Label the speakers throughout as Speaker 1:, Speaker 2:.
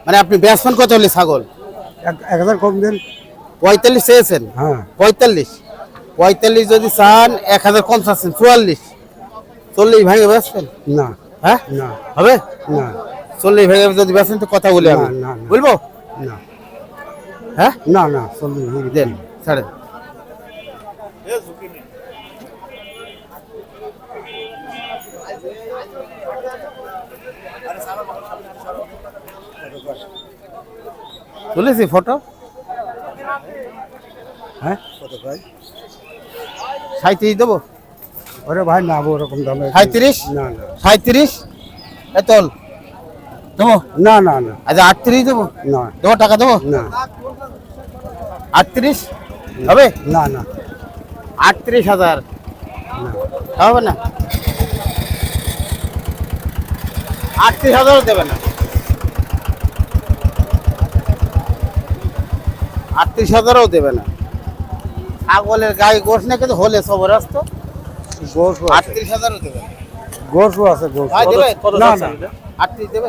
Speaker 1: মানে আপনি বেচবেন কত হলে ছাগল?
Speaker 2: 1000 কম দেন।
Speaker 1: 45 চেয়েছেন?
Speaker 2: হ্যাঁ
Speaker 1: 45 যদি চান 1000 কম চাচ্ছেন, 44 ভাঙে বেচবেন?
Speaker 2: না
Speaker 1: হ্যাঁ
Speaker 2: না
Speaker 1: হবে
Speaker 2: না
Speaker 1: 40 ভাঙে যদি বেচেন তো কথা বলে আমি
Speaker 2: না, না, না।
Speaker 1: বলবো।
Speaker 2: না
Speaker 1: হ্যাঁ
Speaker 2: না না 40
Speaker 1: দেন ছাড়েন। তুলেছি ফটো।
Speaker 2: হ্যাঁ কত ভাই?
Speaker 1: 37 দেবো?
Speaker 2: ওরে ভাই না ওরকম দামে
Speaker 1: 37?
Speaker 2: না না
Speaker 1: 37 এতল দেবো?
Speaker 2: না না না
Speaker 1: আচ্ছা 38 দেবো?
Speaker 2: না
Speaker 1: দেবো টাকা দেবো?
Speaker 2: না
Speaker 1: 38 হবে?
Speaker 2: না না
Speaker 1: 38,000
Speaker 2: না
Speaker 1: হবে না? 38,000 দেবে না? 38,000ও দেবে না? ছাগলের গায়ে গোশ না কিন্তু হলে সবরাস্ত
Speaker 2: গোশও আছে
Speaker 1: 38,000ও দেবে না?
Speaker 2: গোশও আছে গোশ
Speaker 1: ভাই দেবে?
Speaker 3: কত
Speaker 2: না,
Speaker 3: যাচ্ছে
Speaker 2: না।
Speaker 3: এটা?
Speaker 1: 38 দেবে?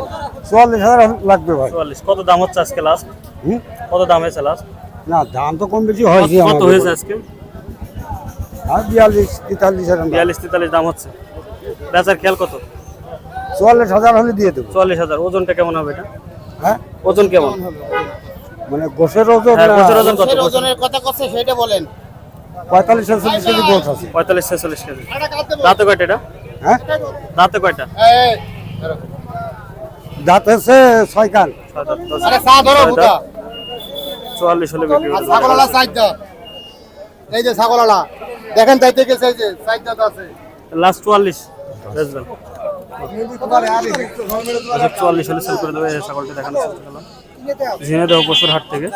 Speaker 2: 44,000 লাগবে ভাই।
Speaker 3: 44 কত দাম হচ্ছে আজকে লাস্ট?
Speaker 2: হুম?
Speaker 3: কত দাম হয়েছে লাস্ট?
Speaker 2: না দাম তো কম বেশি হয়েছে
Speaker 3: কত
Speaker 2: আমাদের।
Speaker 3: হয়েছে আজকে?
Speaker 2: আর 42-43 এরকম দাম।
Speaker 3: 42-43 দাম হচ্ছে। বেচার খেয়াল কত?
Speaker 2: 44,000 হলে দিয়ে দেবো।
Speaker 3: 44,000। ওজনটা কেমন হবে এটা?
Speaker 2: হ্যাঁ
Speaker 3: ওজন কেমন?
Speaker 2: মানে গোশের ওজন
Speaker 3: হ্যাঁ,
Speaker 2: না,
Speaker 3: গোশের ওজন কত?
Speaker 1: গোশের ওজনের কথা কচ্ছে সেটা বলেন।
Speaker 2: 45-46 কেজি গোশ আছে।
Speaker 3: 45-46 কেজি। দাঁতে কয়টা এটা?
Speaker 2: হ্যাঁ
Speaker 3: দাঁতে কয়টা?
Speaker 2: দাঁত হচ্ছে 6 কান।
Speaker 3: ছয় দাঁত, দশ
Speaker 1: আরে
Speaker 3: দাঁত।
Speaker 1: চা ধরো
Speaker 3: ছয়
Speaker 1: বুদা।
Speaker 3: দাঁত। 44 হলে বিক্রি করতে
Speaker 1: ছাগলওয়ালা
Speaker 3: পারবে।
Speaker 1: সাইড দাও। এই যে ছাগলওয়ালা দেখেন যাইতে গেছে এই যে সাইড দাও আছে।
Speaker 3: লাস্ট 44 বেচবেন। আচ্ছা 44 হলে সেল করে দেবে। এই ছাগলটা দেখানোর চেষ্টা করলাম ঝিনাইদহ পশুর হাট থেকে।